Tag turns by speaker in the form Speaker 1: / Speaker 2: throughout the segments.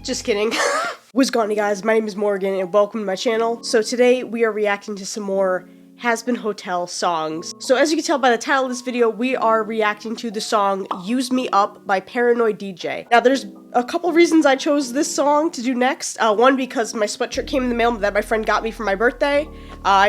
Speaker 1: Just kidding. What's going on, guys? My name is Morgan and welcome to my channel. So today we are reacting to some more Has-Been Hotel songs. So as you can tell by the title of this video, we are reacting to the song Use Me Up by Paranoid DJ. Now there's a couple reasons I chose this song to do next. One, because my sweatshirt came in the mail that my friend got me for my birthday,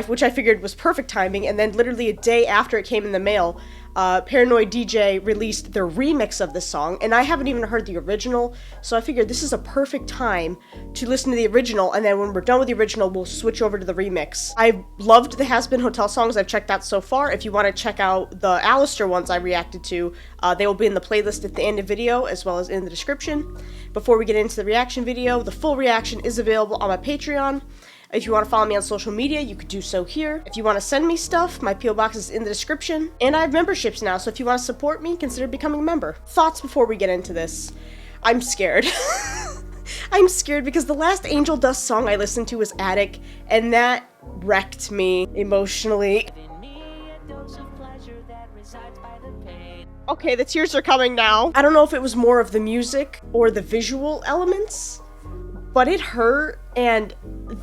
Speaker 1: which I figured was perfect timing, and then literally a day after it came in the mail, Paranoid DJ released their remix of this song, and I haven't even heard the original, so I figured this is a perfect time to listen to the original, and then when we're done with the original, we'll switch over to the remix. I loved the Has-Been Hotel songs I've checked out so far. If you want to check out the Alistair ones I reacted to, they will be in the playlist at the end of the video, as well as in the description. Before we get into the reaction video, the full reaction is available on my Patreon. If you want to follow me on social media, you could do so here. If you want to send me stuff, my P.O. box is in the description. And I have memberships now, so if you want to support me, consider becoming a member. Thoughts before we get into this. I'm scared. I'm scared because the last Angel Dust song I listened to was Attic, and that wrecked me emotionally. Okay, the tears are coming now. I don't know if it was more of the music or the visual elements, but it hurt, and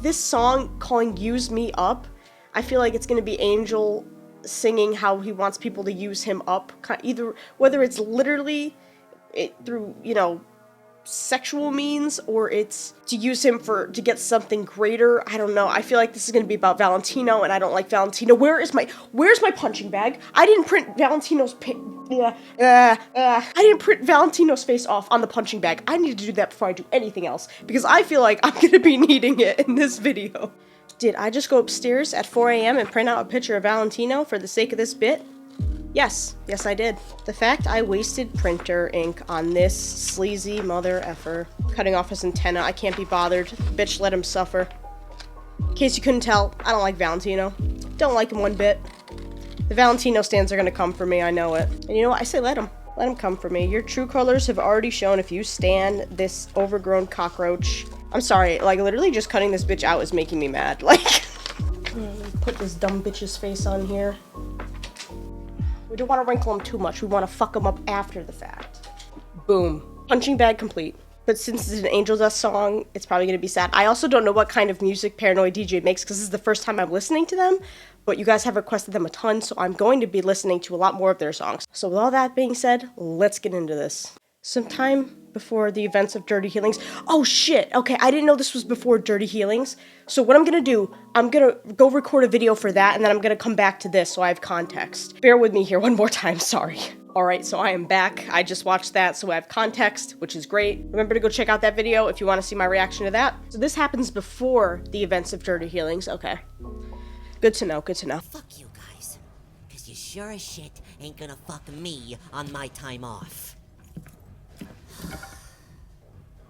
Speaker 1: this song calling Use Me Up, I feel like it's gonna be Angel singing how he wants people to use him up, either whether it's literally through, you know, sexual means, or it's to use him to get something greater. I don't know. I feel like this is gonna be about Valentino, and I don't like Valentino. Where's my punching bag? I didn't print Valentino's I didn't print Valentino's face off on the punching bag. I need to do that before I do anything else, because I feel like I'm gonna be needing it in this video. Did I just go upstairs at 4 a.m. and print out a picture of Valentino for the sake of this bit? Yes, I did. The fact I wasted printer ink on this sleazy mother effer. Cutting off his antenna, I can't be bothered. Bitch, let him suffer. In case you couldn't tell, I don't like Valentino. Don't like him one bit. The Valentino stands are gonna come for me, I know it. And you know what, I say let him come for me. Your true colors have already shown if you stand this overgrown cockroach. I'm sorry, like literally just cutting this bitch out is making me mad. Like, put this dumb bitch's face on here. We don't want to wrinkle him too much. We want to fuck him up after the fact. Boom. Punching bag complete. But since it's an Angel Dust song, it's probably going to be sad. I also don't know what kind of music Paranoid DJ makes, because this is the first time I'm listening to them. But you guys have requested them a ton, so I'm going to be listening to a lot more of their songs. So with all that being said, let's get into this. Sometime before the events of Dirty Healings. Oh shit, okay, I didn't know this was before Dirty Healings. So what I'm gonna do, I'm gonna go record a video for that, and then I'm gonna come back to this so I have context. Bear with me here one more time, sorry. Alright, so I am back. I just watched that, so I have context, which is great. Remember to go check out that video if you want to see my reaction to that. So this happens before the events of Dirty Healings, okay. Good to know, good to know.
Speaker 2: Fuck you guys, cause you sure as shit ain't gonna fuck me on my time off.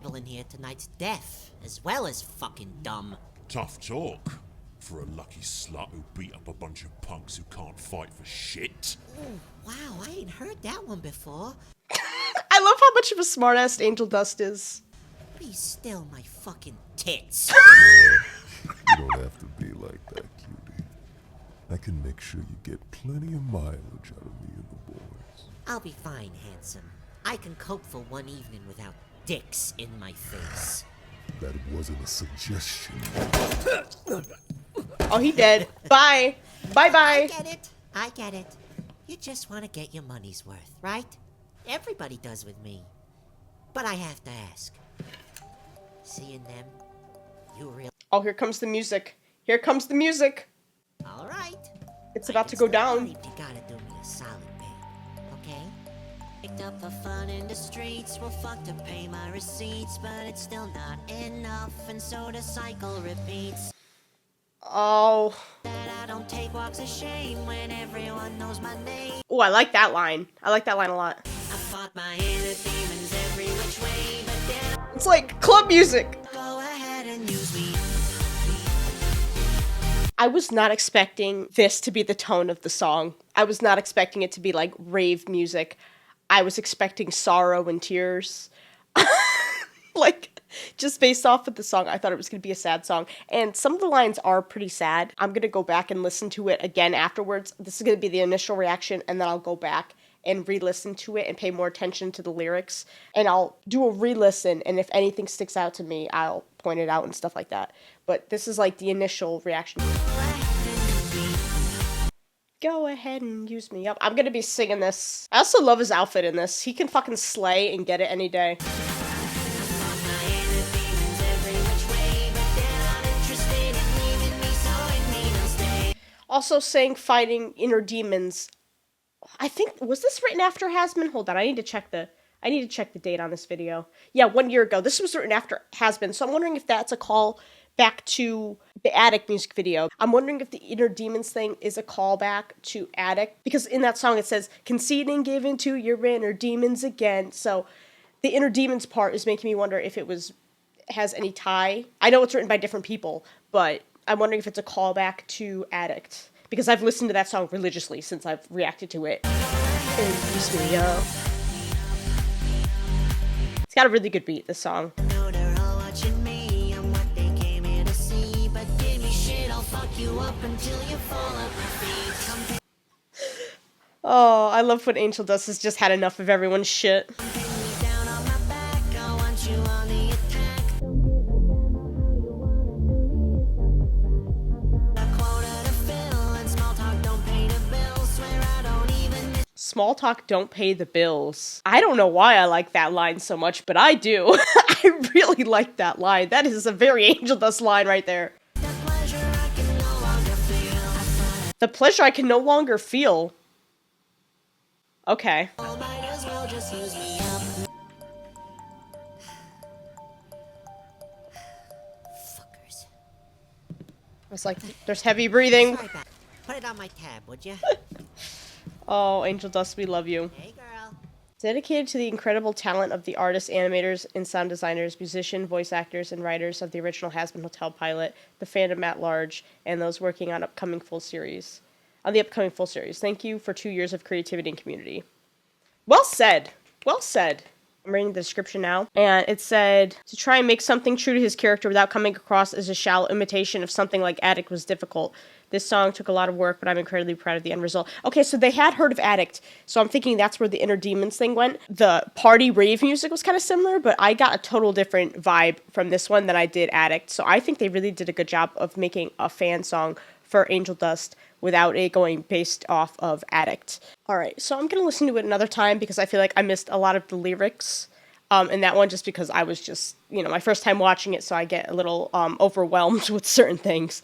Speaker 2: People in here tonight's deaf, as well as fucking dumb.
Speaker 3: Tough talk for a lucky slut who beat up a bunch of punks who can't fight for shit.
Speaker 2: Ooh, wow, I ain't heard that one before.
Speaker 1: I love how much of a smartass Angel Dust is.
Speaker 2: Be still, my fucking tits.
Speaker 4: You don't have to be like that, cutie. I can make sure you get plenty of mileage out of me and the boys.
Speaker 2: I'll be fine, handsome. I can cope for one evening without dicks in my face.
Speaker 4: That wasn't a suggestion.
Speaker 1: Oh, he dead. Bye. Bye-bye.
Speaker 2: I get it. You just want to get your money's worth, right? Everybody does with me. But I have to ask. Seeing them, you really...
Speaker 1: Oh, here comes the music. Here comes the music.
Speaker 2: All right.
Speaker 1: It's about to go down.
Speaker 2: You gotta do me a solid, babe. Okay? Picked up for fun in the streets. Well, fuck to pay my receipts, but it's still not enough, and so the cycle repeats.
Speaker 1: Oh.
Speaker 2: That I don't take walks of shame when everyone knows my name.
Speaker 1: Oh, I like that line. I like that line a lot.
Speaker 2: I fought my inner demons every which way, but then
Speaker 1: It's like club music.
Speaker 2: go ahead and use me.
Speaker 1: I was not expecting this to be the tone of the song. I was not expecting it to be like rave music. I was expecting sorrow and tears. Like, just based off of the song, I thought it was going to be a sad song. And some of the lines are pretty sad. I'm going to go back and listen to it again afterwards. This is going to be the initial reaction, and then I'll go back and re-listen to it and pay more attention to the lyrics. And I'll do a re-listen, and if anything sticks out to me, I'll point it out and stuff like that. But this is like the initial reaction. Go ahead and use me up. I'm gonna be singing this. I also love his outfit in this. He can fucking slay and get it any day. Also saying fighting inner demons. I think, was this written after Has-Been? Hold on, I need to check the date on this video. Yeah, 1 year ago. This was written after Has-Been, so I'm wondering if that's a call back to the Addict music video. I'm wondering if the inner demons thing is a callback to Addict, because in that song it says, conceding, giving to your inner demons again. So the inner demons part is making me wonder if has any tie. I know it's written by different people, but I'm wondering if it's a callback to Addict, because I've listened to that song religiously since I've reacted to it. It's got a really good beat, this song. Oh, I love when Angel Dust has just had enough of everyone's shit. Small talk don't pay the bills. I don't know why I like that line so much, but I do. I really like that line. That is a very Angel Dust line right there. The pleasure I can no longer feel. Okay.
Speaker 2: Fuckers.
Speaker 1: It's like, there's heavy breathing.
Speaker 2: Sorry about it. Put it on my tab, would you?
Speaker 1: Oh, Angel Dust, we love you.
Speaker 2: Hey, girl.
Speaker 1: Dedicated to the incredible talent of the artists, animators, and sound designers, musicians, voice actors, and writers of the original Has-Been Hotel pilot, the fandom at large, and those working on the upcoming full series. Thank you for 2 years of creativity and community. Well said. Well said. I'm reading the description now, and it said, to try and make something true to his character without coming across as a shallow imitation of something like Addict was difficult. This song took a lot of work, but I'm incredibly proud of the end result. Okay, so they had heard of Addict, so I'm thinking that's where the Inner Demons thing went. The party rave music was kind of similar, but I got a total different vibe from this one than I did Addict, so I think they really did a good job of making a fan song for Angel Dust without it going based off of Addict. Alright, so I'm going to listen to it another time because I feel like I missed a lot of the lyrics in that one just because I was just, my first time watching it, so I get a little overwhelmed with certain things.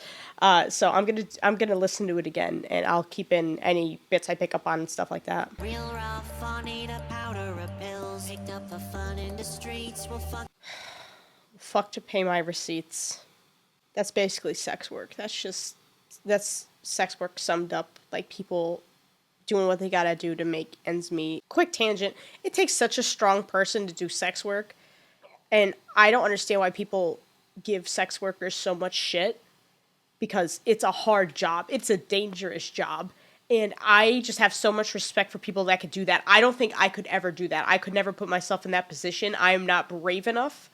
Speaker 1: So I'm gonna listen to it again, and I'll keep in any bits I pick up on and stuff like that.
Speaker 2: Real rough, funny to powder of pills. Picked up for fun in the streets. Well,
Speaker 1: Fuck to pay my receipts. That's basically sex work. That's sex work summed up, like people doing what they gotta do to make ends meet. Quick tangent, it takes such a strong person to do sex work, and I don't understand why people give sex workers so much shit, because it's a hard job. It's a dangerous job, and I just have so much respect for people that could do that. I don't think I could ever do that. I could never put myself in that position. I am not brave enough,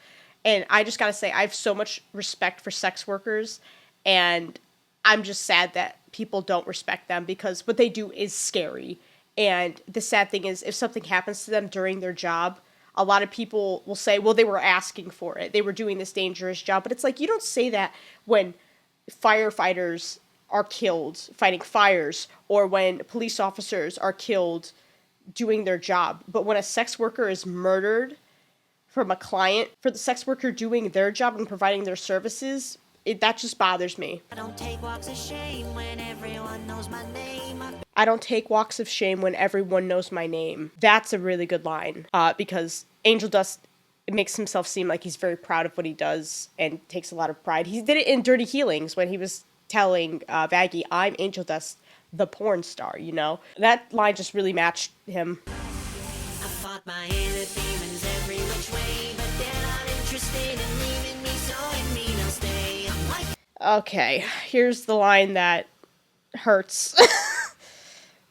Speaker 1: and I just gotta say, I have so much respect for sex workers, and I'm just sad that people don't respect them because what they do is scary. And the sad thing is, if something happens to them during their job, a lot of people will say, well, they were asking for it. They were doing this dangerous job. But it's like, you don't say that when firefighters are killed fighting fires or when police officers are killed doing their job. But when a sex worker is murdered from a client, for the sex worker doing their job and providing their services, that just bothers me.
Speaker 2: I don't take walks of shame when everyone knows my name.
Speaker 1: I don't take walks of shame when everyone knows my name. That's a really good line, because Angel Dust makes himself seem like he's very proud of what he does and takes a lot of pride. He did it in Dirty Healings when he was telling Vaggie, I'm Angel Dust, the porn star, That line just really matched him.
Speaker 2: I fought my inner demons every which way, but they're not interested in leaving me, so I mean I'll stay. I'm like...
Speaker 1: Okay, here's the line that hurts.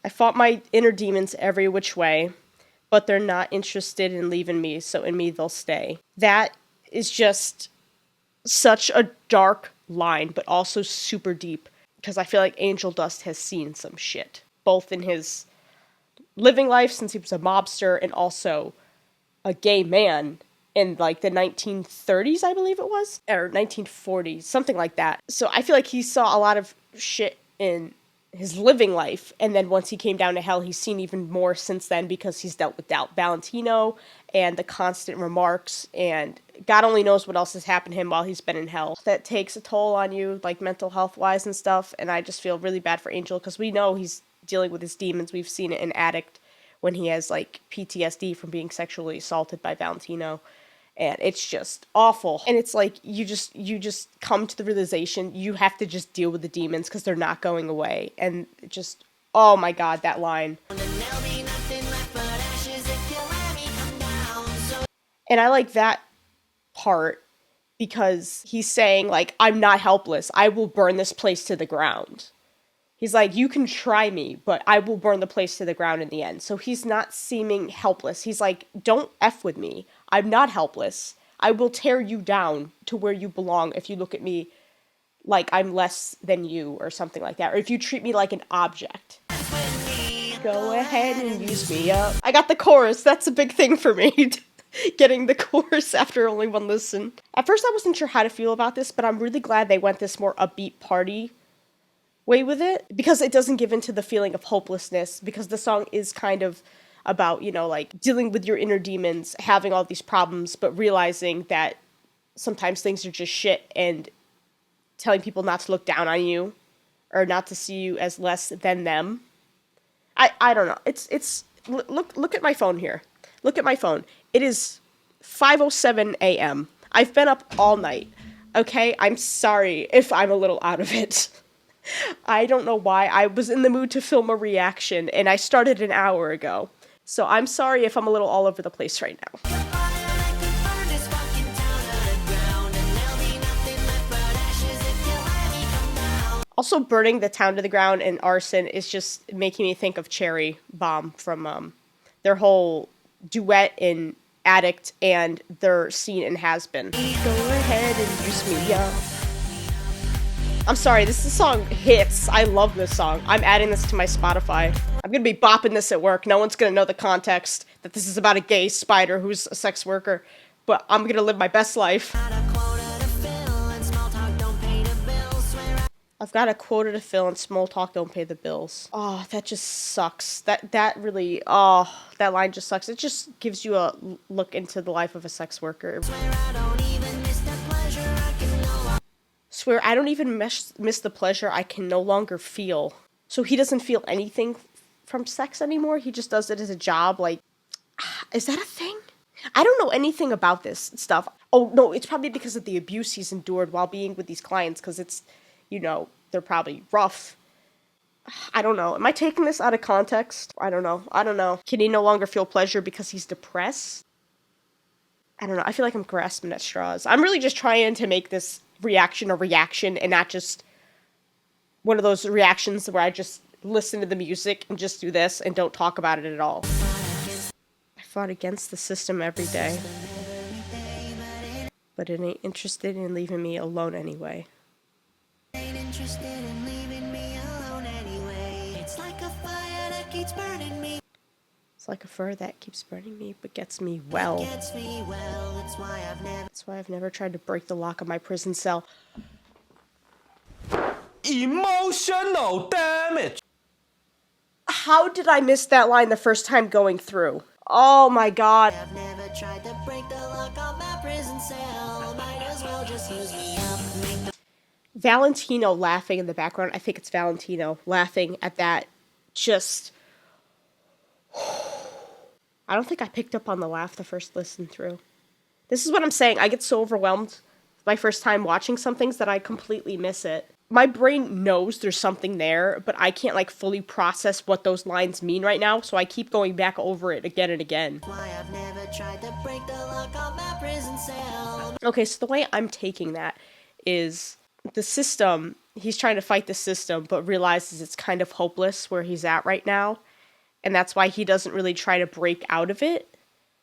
Speaker 1: I fought my inner demons every which way, but they're not interested in leaving me, so in me they'll stay. That is just such a dark line, but also super deep, because I feel like Angel Dust has seen some shit, both in his living life since he was a mobster and also a gay man in like the 1930s, I believe it was, or 1940s, something like that. So I feel like he saw a lot of shit in his living life, and then once he came down to hell, he's seen even more since then because he's dealt with Valentino and the constant remarks, and God only knows what else has happened to him while he's been in hell. That takes a toll on you, like mental health wise and stuff, and I just feel really bad for Angel because we know he's dealing with his demons. We've seen it in Addict when he has like PTSD from being sexually assaulted by Valentino. And it's just awful. And it's like you just come to the realization you have to just deal with the demons because they're not going away. And just, oh my God, that line. And I like that part because he's saying like, I'm not helpless. I will burn this place to the ground. He's like, you can try me, but I will burn the place to the ground in the end. So he's not seeming helpless. He's like, don't F with me. I'm not helpless. I will tear you down to where you belong if you look at me like I'm less than you or something like that. Or if you treat me like an object. Go ahead and use me up. I got the chorus. That's a big thing for me. Getting the chorus after only one listen. At first I wasn't sure how to feel about this, but I'm really glad they went this more upbeat party way with it because it doesn't give into the feeling of hopelessness because the song is kind of about, you know, like dealing with your inner demons, having all these problems, but realizing that sometimes things are just shit and telling people not to look down on you or not to see you as less than them. I don't know. It's look at my phone here. Look at my phone. It is 5:07 a.m. I've been up all night. Okay? I'm sorry if I'm a little out of it. I don't know why. I was in the mood to film a reaction, and I started an hour ago. So I'm sorry if I'm a little all over the place right now. Also, burning the town to the ground and arson is just making me think of Cherry Bomb from their whole duet in Addict and their scene in Has Been. Go ahead and use me up. I'm sorry, this song hits. I love this song. I'm adding this to my Spotify. I'm gonna be bopping this at work. No one's gonna know the context that this is about a gay spider who's a sex worker, but I'm gonna live my best life. I've got a quota to fill and small talk don't pay the bills. Oh, that just sucks. That really, oh, that line just sucks. It just gives you a look into the life of a sex worker. Swear I don't even miss the pleasure I can no longer feel. So he doesn't feel anything from sex anymore? He just does it as a job? Like, is that a thing? I don't know anything about this stuff. Oh, no, it's probably because of the abuse he's endured while being with these clients, because it's, you know, they're probably rough. I don't know. Am I taking this out of context? I don't know. Can he no longer feel pleasure because he's depressed? I don't know. I feel like I'm grasping at straws. I'm really just trying to make this reaction a reaction and not just one of those reactions where I just listen to the music and just do this and don't talk about it at all. I fought against the system every day, but it ain't interested in leaving me alone anyway. It's like a fire that keeps burning me. It's like a fur that keeps burning me, but gets me well. That's why I've never tried to break the lock of my prison cell.
Speaker 5: Emotional damage.
Speaker 1: How did I miss that line the first time going through? Oh my god.
Speaker 2: I've never tried to break the lock of my prison cell. Might as well just use me up.
Speaker 1: Valentino laughing in the background. I think it's Valentino laughing at that. Just. I don't think I picked up on the laugh the first listen through. This is what I'm saying. I get so overwhelmed my first time watching some things that I completely miss it. My brain knows there's something there, but I can't like fully process what those lines mean right now, so I keep going back over it again and again.
Speaker 2: Why I've never tried to break the lock of my prison cell.
Speaker 1: Okay, so the way I'm taking that is the system, he's trying to fight the system, but realizes it's kind of hopeless where he's at right now. And that's why he doesn't really try to break out of it.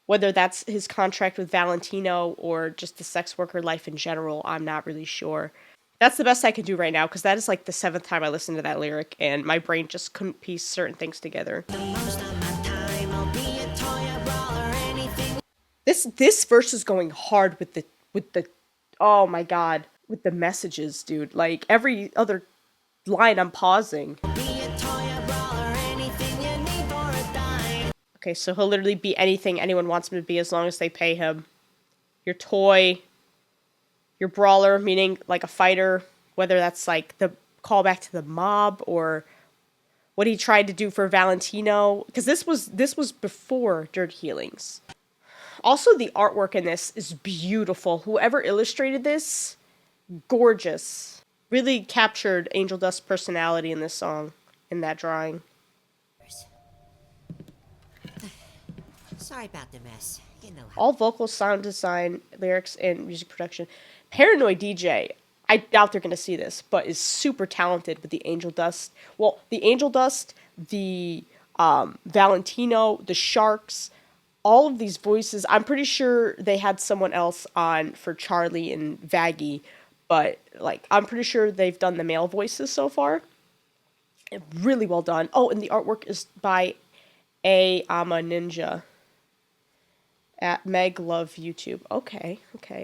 Speaker 1: Whether that's his contract with Valentino or just the sex worker life in general, I'm not really sure. That's the best I can do right now, because that is like the 7th time I listened to that lyric, and my brain just couldn't piece certain things together.
Speaker 2: The most of my time
Speaker 1: This verse is going hard with the oh my god, with the messages, dude. Like every other line I'm pausing. Okay, so he'll literally be anything anyone wants him to be as long as they pay him. Your toy, your brawler, meaning like a fighter, whether that's like the callback to the mob or what he tried to do for Valentino, because this was before Dirt Healings. Also, the artwork in this is beautiful. Whoever illustrated this, gorgeous. Really captured Angel Dust's personality in this song, in that drawing.
Speaker 2: Sorry about the mess. You know how.
Speaker 1: All vocal, sound design, lyrics, and music production. Paranoid DJ, I doubt they're going to see this, but is super talented with the Angel Dust. Well, the Angel Dust, the Valentino, the Sharks, all of these voices. I'm pretty sure they had someone else on for Charlie and Vaggie, but like I'm pretty sure they've done the male voices so far. Really well done. Oh, and the artwork is by I'm a Ninja at Meg Love YouTube. Okay.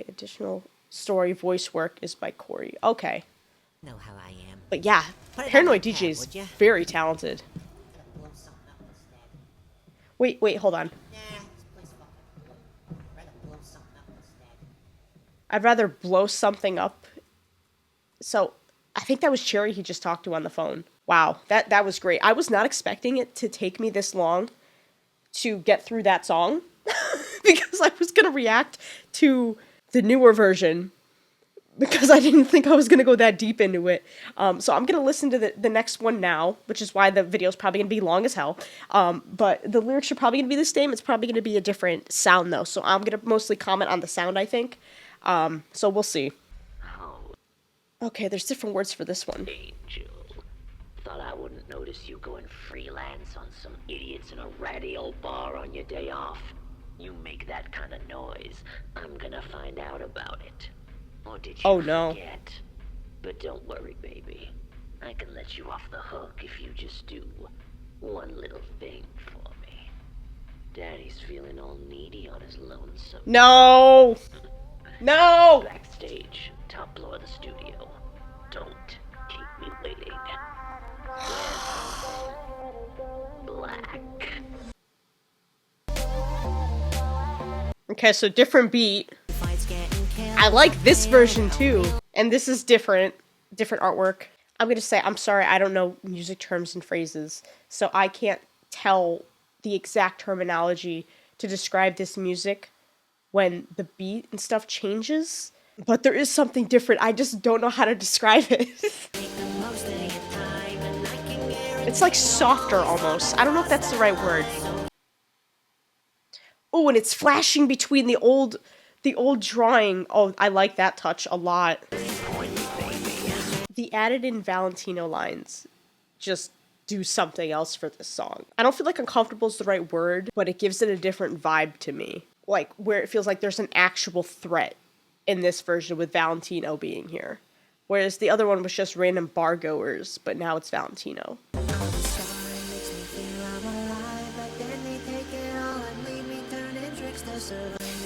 Speaker 1: Additional story voice work is by Corey. Okay.
Speaker 2: Know how I am.
Speaker 1: But yeah,
Speaker 2: Put it on
Speaker 1: Paranoid
Speaker 2: my
Speaker 1: DJ
Speaker 2: tab,
Speaker 1: is
Speaker 2: would ya?
Speaker 1: very talented. Wait, hold on. I'd rather blow something up. So, I think that was Cherry he just talked to on the phone. Wow, that was great. I was not expecting it to take me this long to get through that song because I was going to react to the newer version because I didn't think I was going to go that deep into it. So I'm going to listen to the next one now, which is why the video is probably going to be long as hell. But the lyrics are probably going to be the same. It's probably going to be a different sound, though. So I'm going to mostly comment on the sound, I think. So we'll see. Okay, there's different words for this one.
Speaker 6: Angel. Thought I wouldn't notice you going freelance on some idiots in a ratty old bar on your day off. You make that kind of noise, I'm gonna find out about it. Or did you forget? But don't worry, baby. I can let you off the hook if you just do one little thing for me. Daddy's feeling all needy on his lonesome.
Speaker 1: No! No!
Speaker 6: Backstage, top floor of the studio. Don't keep me waiting. Black.
Speaker 1: Okay, so different beat. I like this version too. And this is different artwork. I'm gonna say, I'm sorry, I don't know music terms and phrases, so I can't tell the exact terminology to describe this music when the beat and stuff changes. But there is something different. I just don't know how to describe it. It's like softer almost. I don't know if that's the right word. Oh, and it's flashing between the old drawing. Oh, I like that touch a lot. The added in Valentino lines just do something else for this song. I don't feel like uncomfortable is the right word, but it gives it a different vibe to me. Like, where it feels like there's an actual threat in this version with Valentino being here. Whereas the other one was just random bar goers, but now it's Valentino.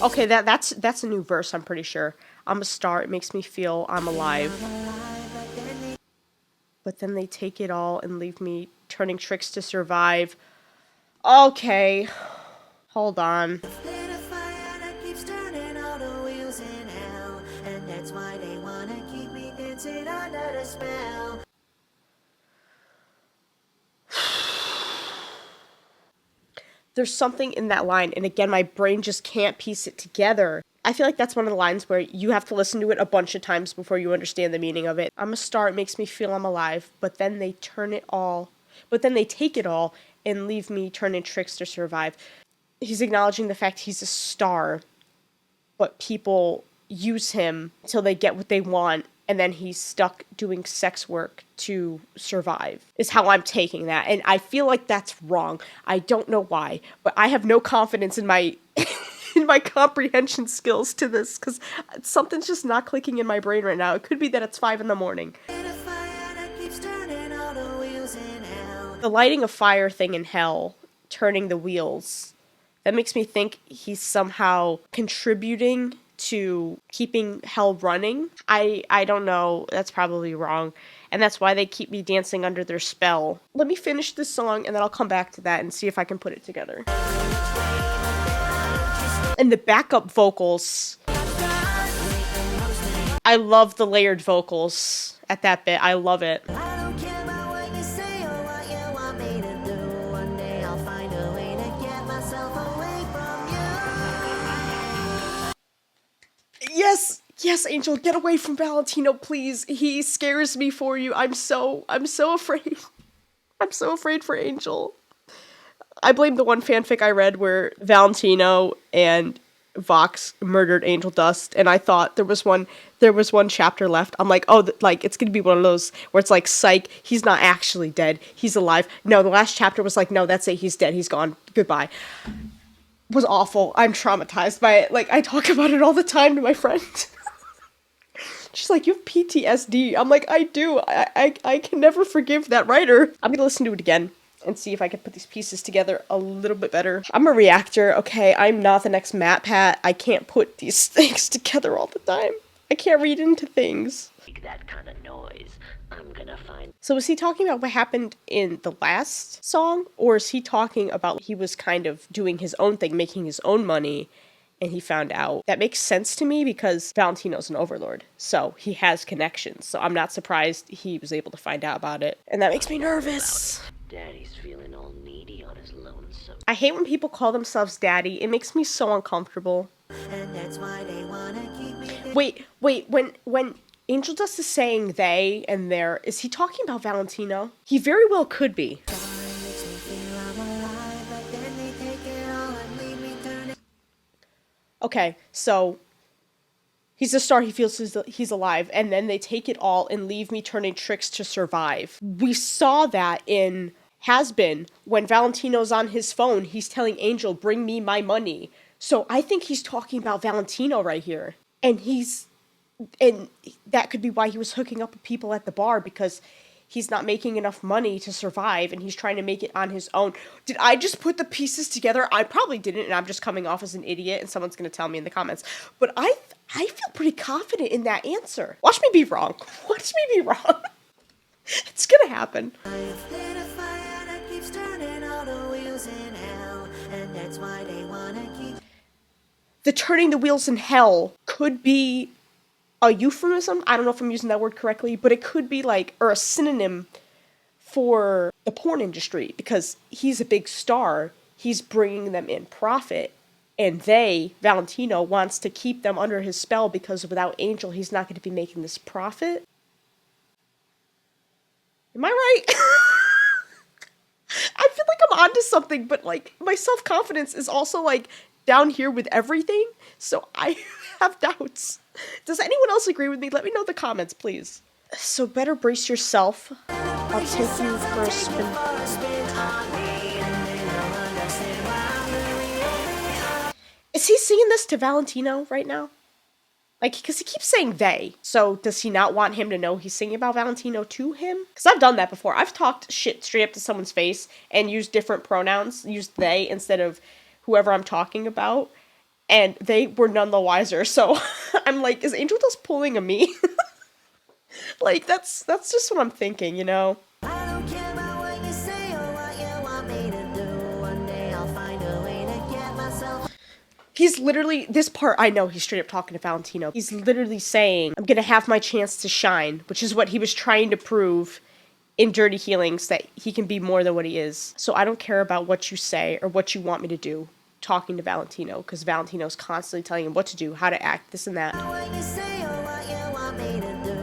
Speaker 1: Okay, that's a new verse, I'm pretty sure. I'm a star, it makes me feel I'm alive. But then they take it all and leave me turning tricks to survive. Okay. Hold on. There's something in that line, and again, my brain just can't piece it together. I feel like that's one of the lines where you have to listen to it a bunch of times before you understand the meaning of it. I'm a star, it makes me feel I'm alive, but then they take it all and leave me turning tricks to survive. He's acknowledging the fact he's a star, but people use him until they get what they want, and then he's stuck doing sex work to survive, is how I'm taking that. And I feel like that's wrong. I don't know why, but I have no confidence in my in my comprehension skills to this, because something's just not clicking in my brain right now. It could be that it's 5 in the morning. The lighting a fire thing in hell, turning the wheels, that makes me think he's somehow contributing to keeping hell running. I don't know. That's probably wrong. And that's why they keep me dancing under their spell. Let me finish this song and then I'll come back to that and see if I can put it together. And the backup vocals. I love the layered vocals at that bit. I love it.
Speaker 2: I don't care about what you say or what you want me to do. One day I'll find a way to get myself away from you.
Speaker 1: Yes, Angel, get away from Valentino, please. He scares me for you. I'm so afraid. I'm so afraid for Angel. I blame the one fanfic I read where Valentino and Vox murdered Angel Dust, and I thought there was one chapter left. I'm like, oh, like it's gonna be one of those where it's like, psych, he's not actually dead, he's alive. No, the last chapter was like, no, that's it, he's dead, he's gone, goodbye. It was awful. I'm traumatized by it. Like, I talk about it all the time to my friend. She's like, you have PTSD. I'm like, I do. I can never forgive that writer. I'm gonna listen to it again and see if I can put these pieces together a little bit better. I'm a reactor, okay? I'm not the next Matt Pat. I can't put these things together all the time. I can't read into things.
Speaker 6: Make that kind of noise. I'm gonna find.
Speaker 1: So is he talking about what happened in the last song? Or is he talking about he was kind of doing his own thing, making his own money, and he found out? That makes sense to me because Valentino's an overlord. So he has connections. So I'm not surprised he was able to find out about it. And that makes me nervous.
Speaker 6: Daddy's feeling all needy on his lonesome.
Speaker 1: I hate when people call themselves daddy. It makes me so uncomfortable.
Speaker 2: And that's why they wanna keep me.
Speaker 1: Wait, when Angel Dust is saying they and their, is he talking about Valentino? He very well could be. Okay, so he's a star, he feels he's alive, and then they take it all and leave me turning tricks to survive. We saw that in Has Been. When Valentino's on his phone, he's telling Angel, bring me my money. So I think he's talking about Valentino right here. And that could be why he was hooking up with people at the bar, because he's not making enough money to survive, and he's trying to make it on his own. Did I just put the pieces together? I probably didn't, and I'm just coming off as an idiot, and someone's going to tell me in the comments. But I feel pretty confident in that answer. Watch me be wrong. Watch me be wrong. It's going to happen.
Speaker 2: I've lit a fire that keeps turning all the wheels in hell, and that's why they wanna keep.
Speaker 1: The turning the wheels in hell could be a euphemism. I don't know if I'm using that word correctly, but it could be like, or a synonym for the porn industry, because he's a big star. He's bringing them in profit, and Valentino wants to keep them under his spell, because without Angel, he's not going to be making this profit. Am I right? I feel like I'm onto something, but like my self-confidence is also like down here with everything, so I have doubts. Does anyone else agree with me? Let me know in the comments, please. So better brace yourself. I'll take you for a spin. Is he singing this to Valentino right now? Like, because he keeps saying they. So does he not want him to know he's singing about Valentino to him? Because I've done that before. I've talked shit straight up to someone's face and used different pronouns, used they instead of whoever I'm talking about. And they were none the wiser. So I'm like, is Angel Dust pulling a me? Like, that's just what I'm thinking, you know?
Speaker 2: I don't care about what you say or what you want me to do. One day I'll find a way to get myself.
Speaker 1: He's literally, this part, I know he's straight up talking to Valentino. He's literally saying, I'm gonna have my chance to shine, which is what he was trying to prove in Dirty Healings, that he can be more than what he is. So I don't care about what you say or what you want me to do, talking to Valentino, because Valentino's constantly telling him what to do, how to act, this and that.
Speaker 2: What you say or what you want me to do.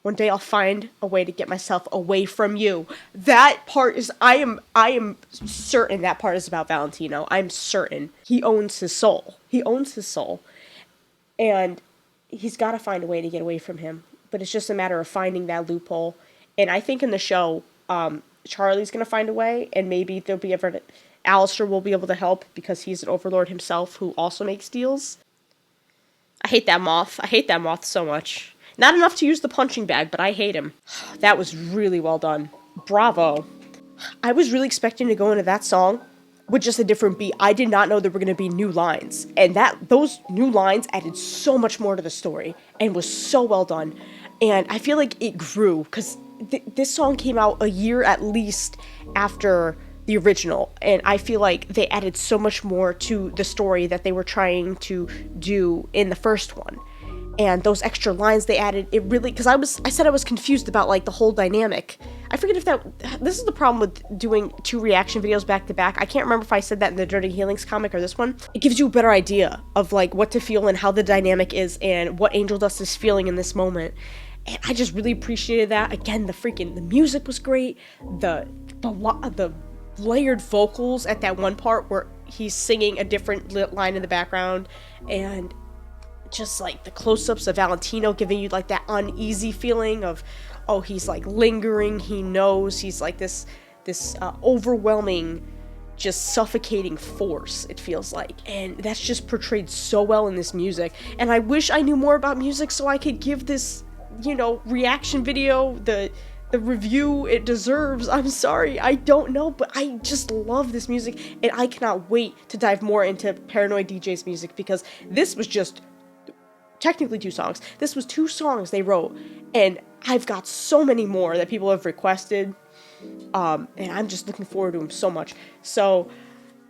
Speaker 1: One day I'll find a way to get myself away from you. That part is, I am certain that part is about Valentino. I'm certain. He owns his soul. He owns his soul. And he's got to find a way to get away from him. But it's just a matter of finding that loophole. And I think in the show, Charlie's going to find a way, and maybe there'll be Alistair will be able to help, because he's an overlord himself who also makes deals. I hate that moth. I hate that moth so much. Not enough to use the punching bag, but I hate him. That was really well done. Bravo. I was really expecting to go into that song with just a different beat. I did not know there were going to be new lines, and those new lines added so much more to the story and was so well done. And I feel like it grew because this song came out a year at least after the original, and I feel like they added so much more to the story that they were trying to do in the first one. And those extra lines they added, it really, because I said I was confused about like the whole dynamic. I forget if this is the problem with doing 2 reaction videos back to back. I can't remember if I said that in the Dirty Healings comic or this one. It gives you a better idea of like what to feel and how the dynamic is and what Angel Dust is feeling in this moment. And I just really appreciated that. Again, the music was great. The layered vocals at that one part where he's singing a different line in the background, and just like the close-ups of Valentino giving you like that uneasy feeling of, oh, he's like lingering, he knows, he's like this overwhelming, just suffocating force, it feels like. And that's just portrayed so well in this music. And I wish I knew more about music so I could give this, reaction video the review it deserves. I'm sorry, I don't know, but I just love this music, and I cannot wait to dive more into Paranoid DJ's music, because this was just technically 2 songs. This was 2 songs they wrote, and I've got so many more that people have requested, and I'm just looking forward to them so much. So,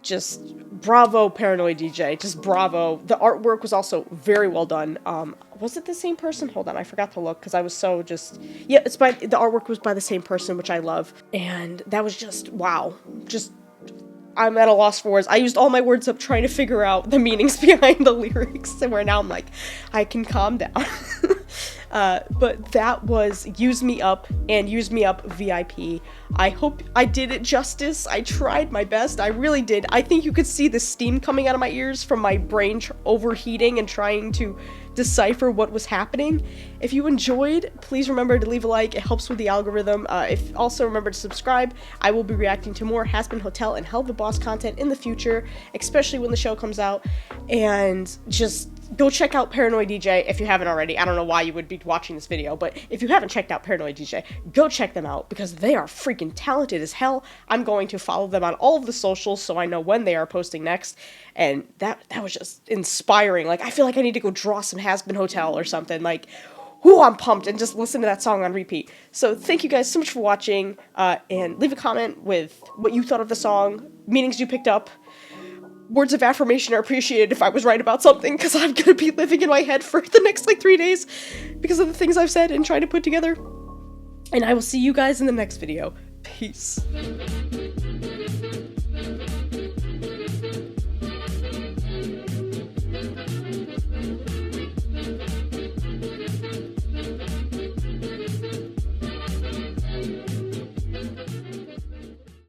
Speaker 1: just bravo, Paranoid DJ, just bravo. The artwork was also very well done. Was it the same person? Hold on, I forgot to look, because I was so just, yeah, the artwork was by the same person, which I love, and that was just, wow, just, I'm at a loss for words. I used all my words up trying to figure out the meanings behind the lyrics, and where now I'm like, I can calm down. But that was Use Me Up and Use Me Up VIP. I hope I did it justice. I tried my best. I really did. I think you could see the steam coming out of my ears from my brain overheating and trying to decipher what was happening. If you enjoyed, please remember to leave a like. It helps with the algorithm. Also remember to subscribe. I will be reacting to more Hazbin Hotel and Hell of a Boss content in the future, especially when the show comes out. And just go check out Paranoid DJ if you haven't already. I don't know why you would be watching this video, but if you haven't checked out Paranoid DJ, go check them out, because they are freaking talented as hell. I'm going to follow them on all of the socials so I know when they are posting next, and that was just inspiring. Like, I feel like I need to go draw some Hazbin Hotel or something. Like, whoo, I'm pumped, and just listen to that song on repeat. So thank you guys so much for watching, and leave a comment with what you thought of the song, meanings you picked up. Words of affirmation are appreciated if I was right about something, because I'm gonna be living in my head for the next, 3 days because of the things I've said and trying to put together. And I will see you guys in the next video. Peace.